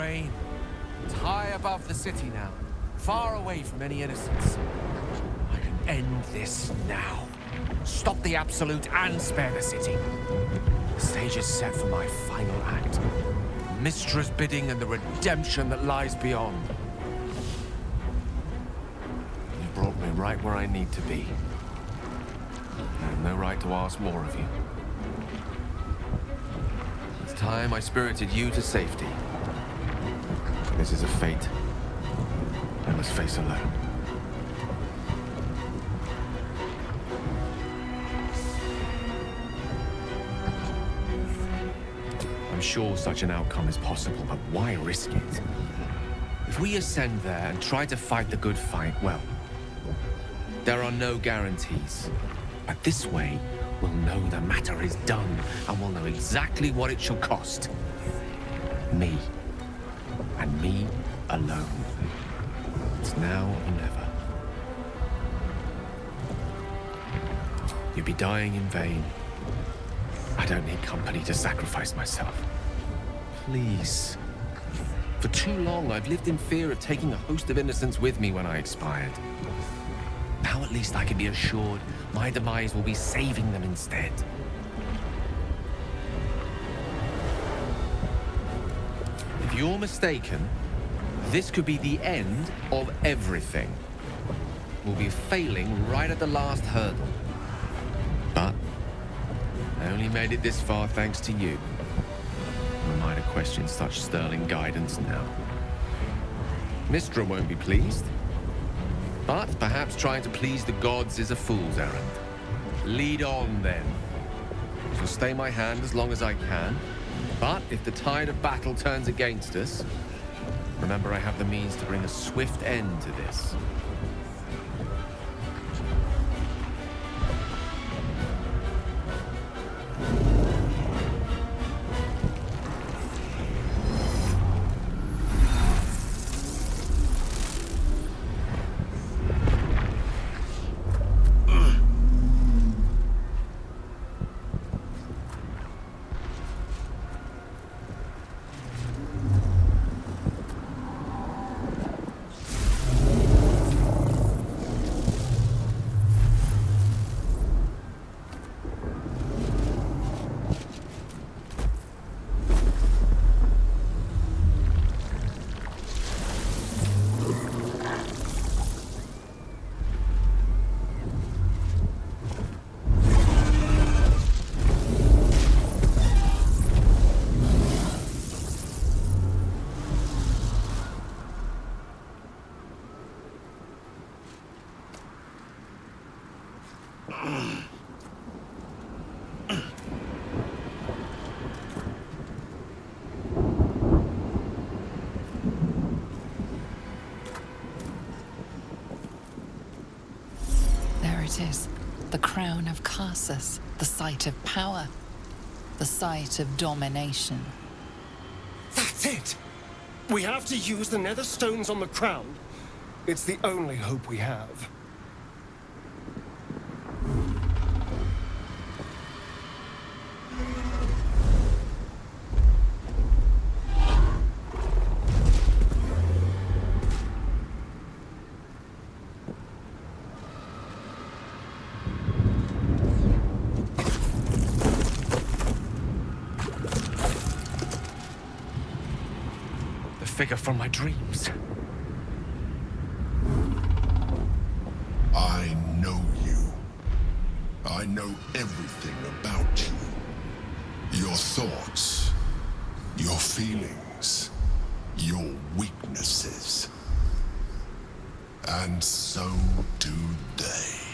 Wayne. It's high above the city now, far away from any innocence. I can end this now. Stop the Absolute and spare the city. The stage is set for my final act. Mistra's bidding and the redemption that lies beyond. You brought me right where I need to be. I have no right to ask more of you. It's time I spirited you to safety. This is a fate I must face alone. I'm sure such an outcome is possible, but why risk it? If we ascend there and try to fight the good fight, well, there are no guarantees. But this way, we'll know the matter is done, and we'll know exactly what it shall cost. Me. And me alone. It's now or never. You'd be dying in vain. I don't need company to sacrifice myself. Please. For too long, I've lived in fear of taking a host of innocents with me when I expired. Now at least I can be assured my demise will be saving them instead. If you're mistaken, this could be the end of everything. We'll be failing right at the last hurdle. But I only made it this far thanks to you. I might have questioned such sterling guidance now. Mistra won't be pleased. But perhaps trying to please the gods is a fool's errand. Lead on, then. I shall stay my hand as long as I can. But if the tide of battle turns against us, remember I have the means to bring a swift end to this. It is the crown of Karsus, the site of power, the site of domination. That's it! We have to use the nether stones on the crown. It's the only hope we have. Figure from my dreams. I know you. I know everything about you. Your thoughts, your feelings, your weaknesses. And so do they.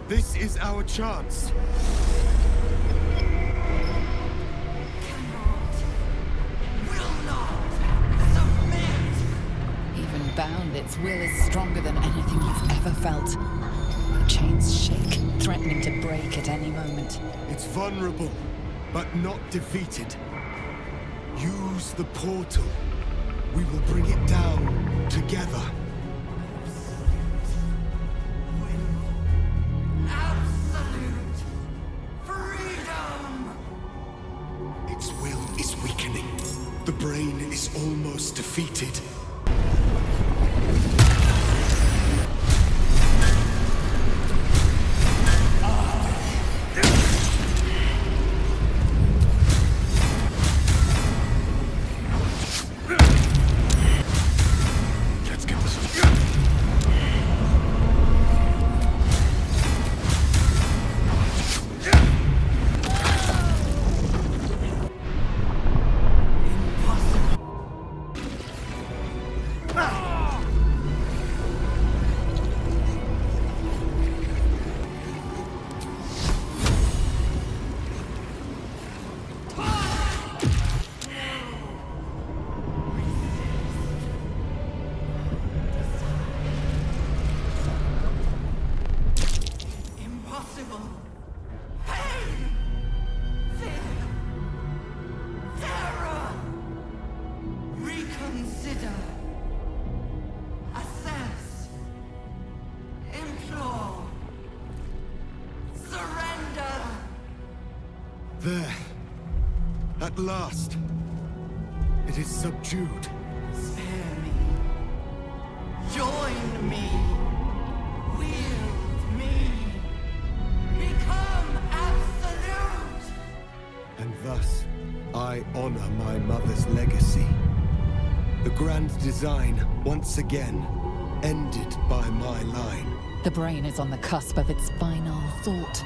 This is our chance. Even bound, its will is stronger than anything you've ever felt. The chains shake, threatening to break at any moment. It's vulnerable, but not defeated. Use the portal. We will bring it down together. Absolute freedom! Its will is weakening. The brain is almost defeated. There. At last. It is subdued. Spare me. Join me. Wield me. Become absolute. And thus, I honor my mother's legacy. The grand design, once again, ended by my line. The brain is on the cusp of its final thought,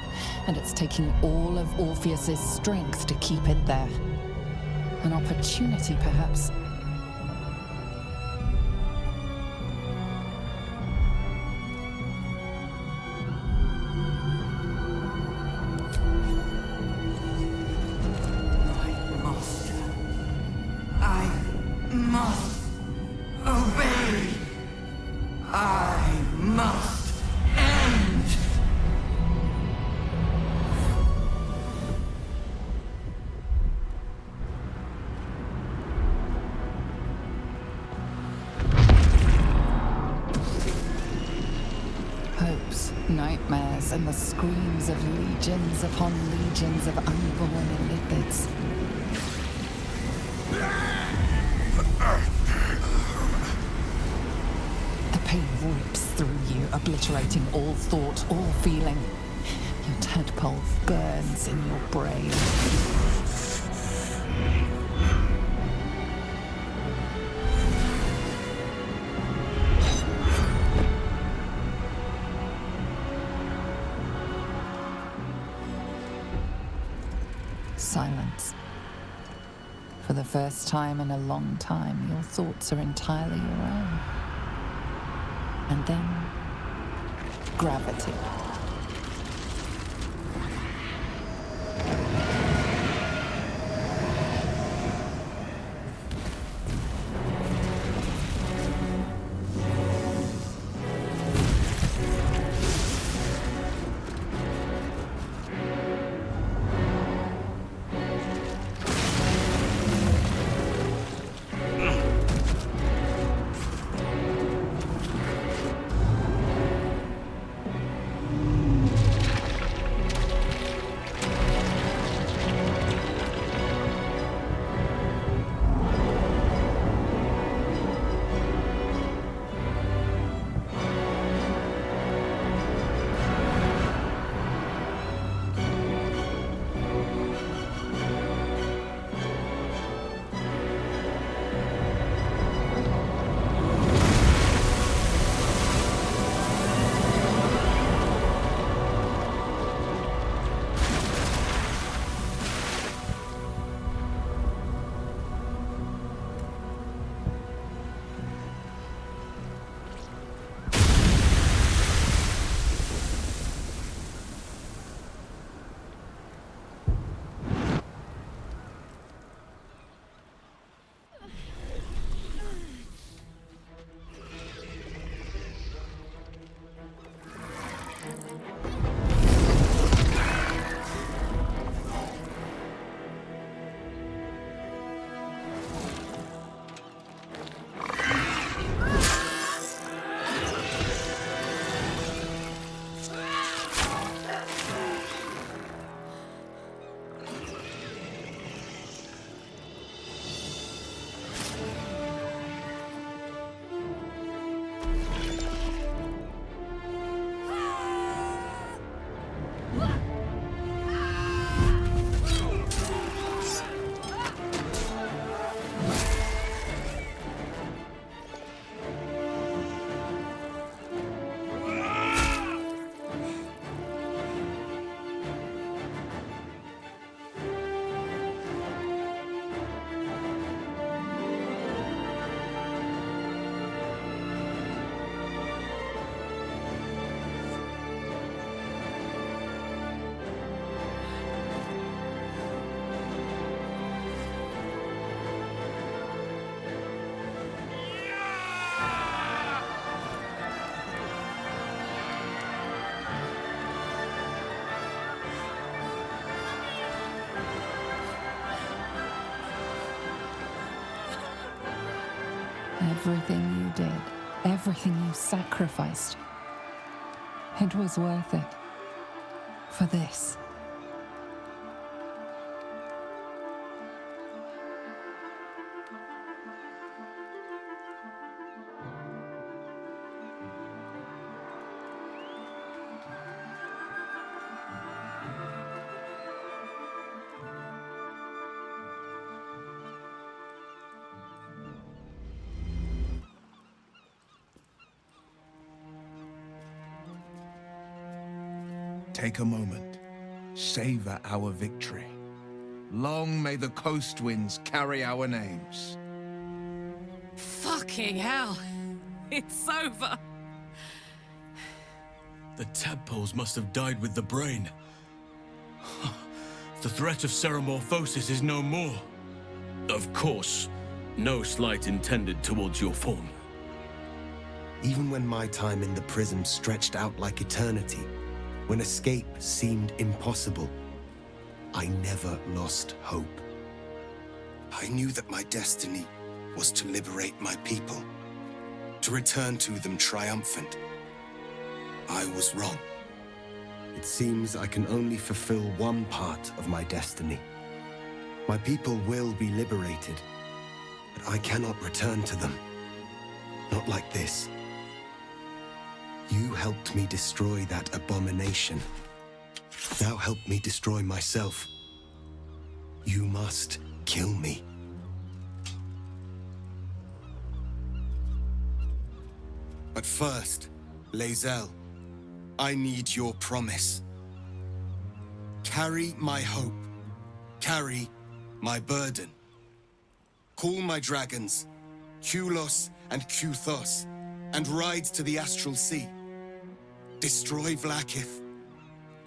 and it's taking all of Orpheus's strength to keep it there. An opportunity, perhaps. My master. I must obey. I must end. Hopes, nightmares, and the screams of legions upon legions of unborn lipids. The pain rips through you, obliterating all thought, all feeling. Your tadpole burns in your brain. Silence. For the first time in a long time, your thoughts are entirely your own. And then, gravity. Everything you did, everything you sacrificed, it was worth it. For this. Take a moment. Savor our victory. Long may the coast winds carry our names. Fucking hell. It's over. The tadpoles must have died with the brain. The threat of ceremorphosis is no more. Of course, no slight intended towards your form. Even when my time in the prism stretched out like eternity, when escape seemed impossible, I never lost hope. I knew that my destiny was to liberate my people, to return to them triumphant. I was wrong. It seems I can only fulfill one part of my destiny. My people will be liberated, but I cannot return to them. Not like this. You helped me destroy that abomination. Now help me destroy myself. You must kill me. But first, Lae'zel, I need your promise. Carry my hope. Carry my burden. Call my dragons, Kulos and Kuthos, and ride to the Astral Sea. Destroy Vlaakith.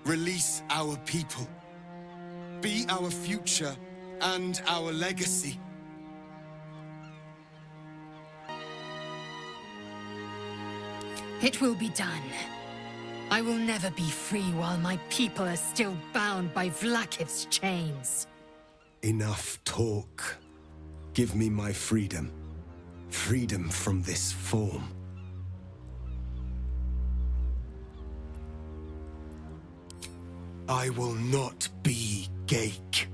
Release our people. Be our future and our legacy. It will be done. I will never be free while my people are still bound by Vlaakith's chains. Enough talk. Give me my freedom. Freedom from this form. I will not be Ghaik.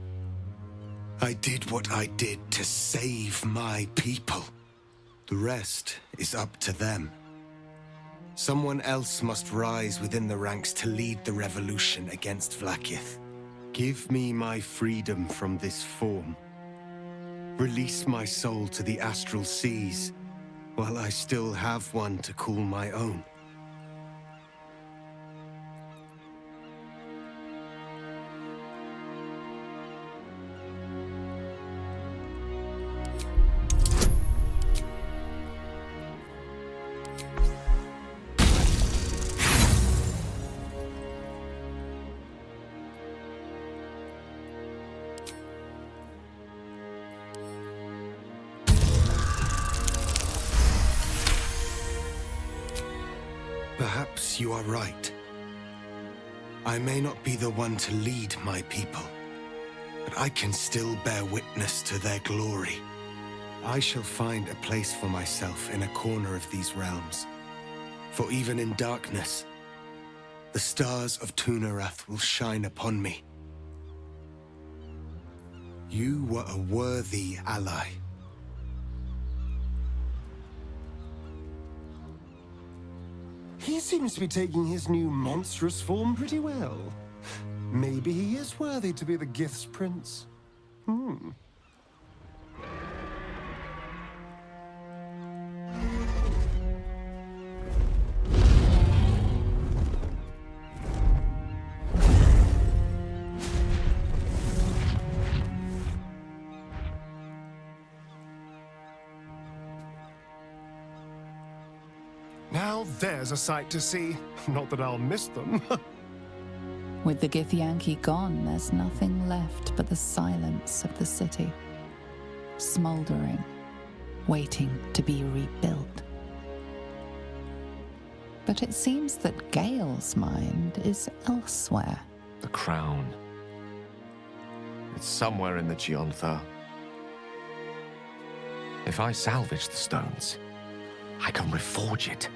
I did what I did to save my people. The rest is up to them. Someone else must rise within the ranks to lead the revolution against Vlaakith. Give me my freedom from this form. Release my soul to the astral seas, while I still have one to call my own. Perhaps you are right. I may not be the one to lead my people, but I can still bear witness to their glory. I shall find a place for myself in a corner of these realms. For even in darkness, the stars of Tunarath will shine upon me. You were a worthy ally. He seems to be taking his new monstrous form pretty well. Maybe he is worthy to be the Gith's prince. Now there's a sight to see. Not that I'll miss them. With the Githyanki gone, there's nothing left but the silence of the city. Smoldering, waiting to be rebuilt. But it seems that Gale's mind is elsewhere. The crown. It's somewhere in the Geontha. If I salvage the stones, I can reforge it.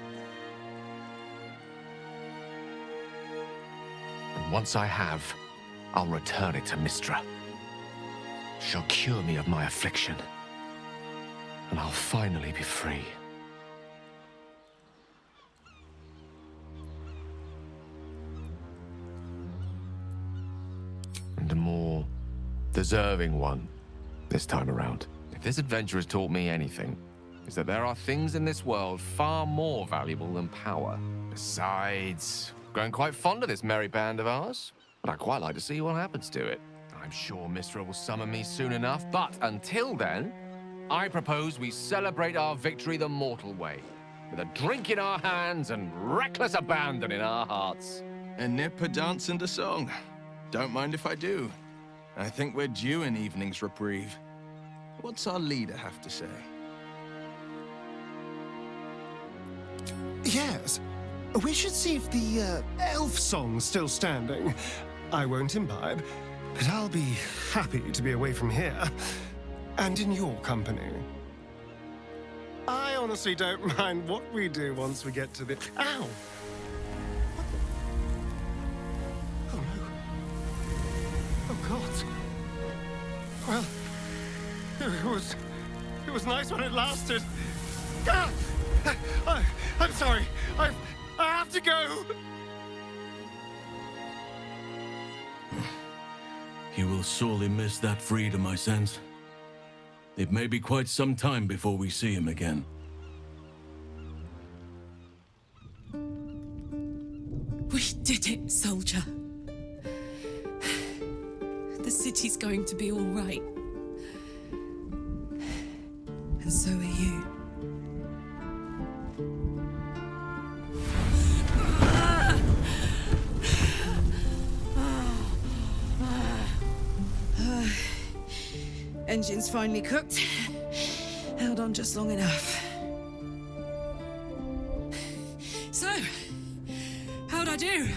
And once I have, I'll return it to Mystra. She'll cure me of my affliction, and I'll finally be free. And a more deserving one this time around. If this adventure has taught me anything, is that there are things in this world far more valuable than power. Besides, I've grown quite fond of this merry band of ours, but I'd quite like to see what happens to it. I'm sure Mystra will summon me soon enough, but until then, I propose we celebrate our victory the mortal way, with a drink in our hands and reckless abandon in our hearts. A nip, a dance, and a song. Don't mind if I do. I think we're due an evening's reprieve. What's our leader have to say? Yes. We should see if the elf song's still standing. I won't imbibe, but I'll be happy to be away from here. And in your company. I honestly don't mind what we do once we get to the... Ow! Oh, no. Oh, God. Well, it was nice when it lasted. Ah! I'm sorry. I have to go. You will sorely miss that freedom, I sense. It may be quite some time before we see him again. We did it, soldier. The city's going to be all right. And so are you. Engine's finally cooked. Held on just long enough. So, how'd I do?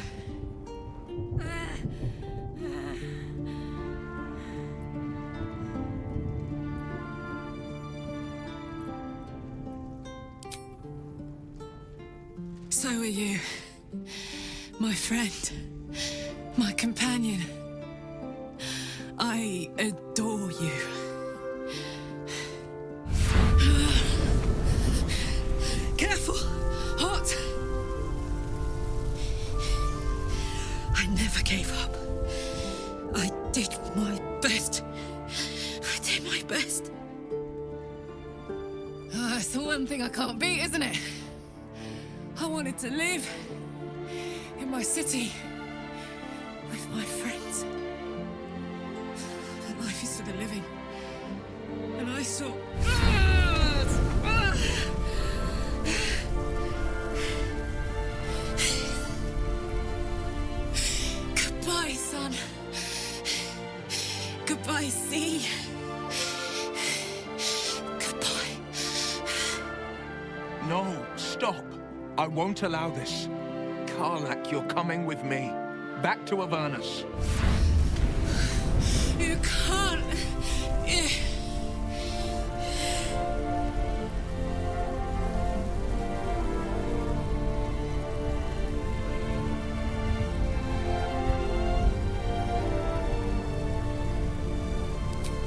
So are you, my friend, my companion. I adore you. Careful! Hot! I never gave up. I did my best. I did my best. It's the one thing I can't beat, isn't it? I wanted to live in my city with my friends. But life is for the living. And I saw... Goodbye, son. Goodbye, sea. Goodbye. No, stop. I won't allow this. Karlach, you're coming with me. Back to Avernus. You can't.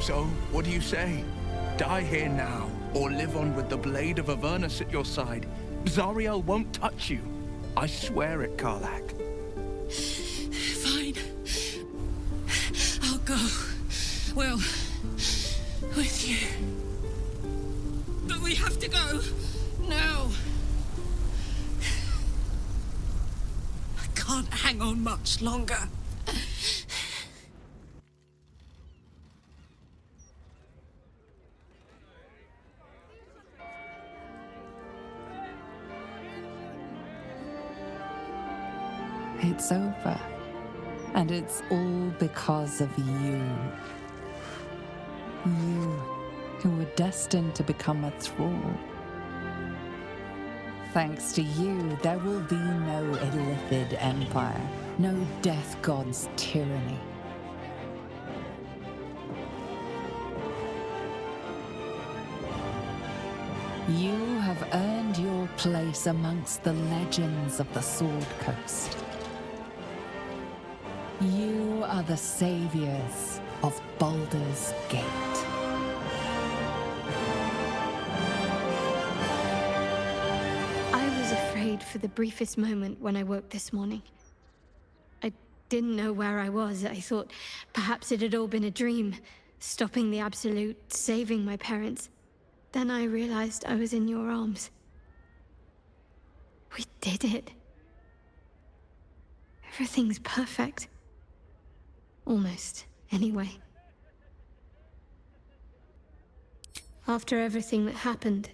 So, what do you say? Die here now, or live on with the blade of Avernus at your side. Zariel won't touch you. I swear it, Karlach. Fine. I'll go. Well, with you. But we have to go. Now. I can't hang on much longer. It's over. And it's all because of you. You, who were destined to become a thrall. Thanks to you, there will be no Illithid empire, no death god's tyranny. You have earned earned your place amongst the legends of the Sword Coast. You are the saviors of Baldur's Gate. I was afraid for the briefest moment when I woke this morning. I didn't know where I was. I thought perhaps it had all been a dream, stopping the Absolute, saving my parents. Then I realized I was in your arms. We did it. Everything's perfect. Almost, anyway. After everything that happened,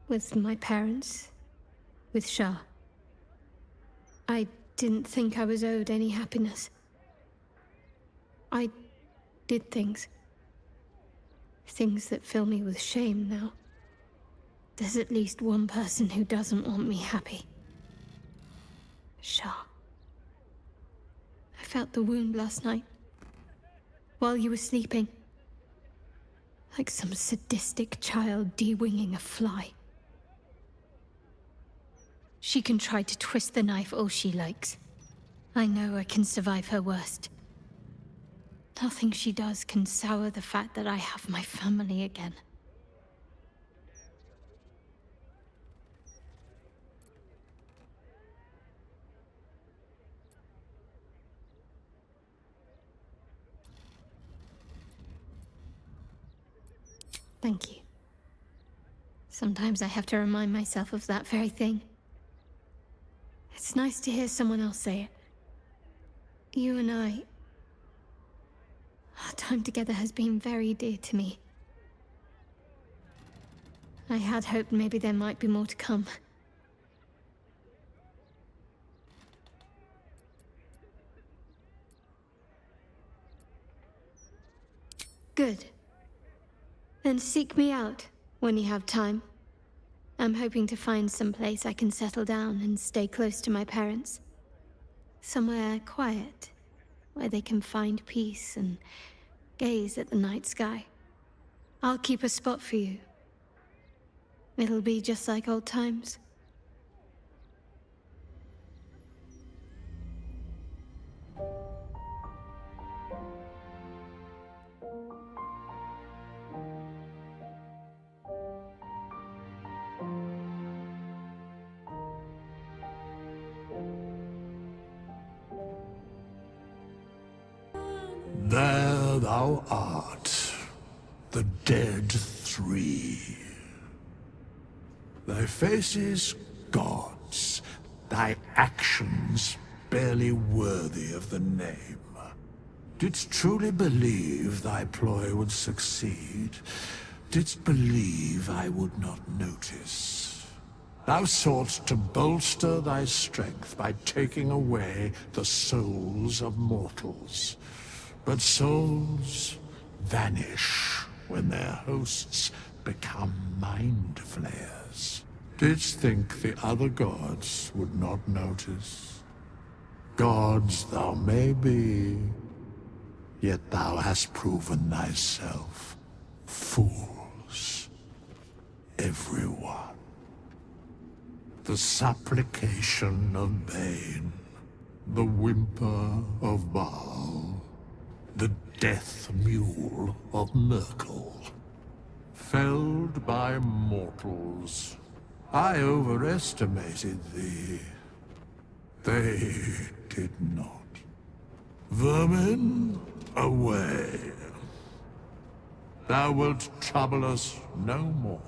with my parents, with Shah, I didn't think I was owed any happiness. I did things. Things that fill me with shame now. There's at least one person who doesn't want me happy. Shah. I felt the wound last night, while you were sleeping. Like some sadistic child de-winging a fly. She can try to twist the knife all she likes. I know I can survive her worst. Nothing she does can sour the fact that I have my family again. Thank you. Sometimes I have to remind myself of that very thing. It's nice to hear someone else say it. You and I... Our time together has been very dear to me. I had hoped maybe there might be more to come. Good. Then seek me out when you have time. I'm hoping to find some place I can settle down and stay close to my parents. Somewhere quiet, where they can find peace and gaze at the night sky. I'll keep a spot for you. It'll be just like old times. There thou art, the dead three. Thy faces gods, thy actions barely worthy of the name. Didst truly believe thy ploy would succeed? Didst believe I would not notice? Thou soughtst to bolster thy strength by taking away the souls of mortals. But souls vanish when their hosts become mind flayers. Didst think the other gods would not notice? Gods thou may be, yet thou hast proven thyself fools. Everyone. The supplication of Bane, the whimper of Baal, the death mule of Merkel. Felled by mortals, I overestimated thee. They did not. Vermin, away. Thou wilt trouble us no more.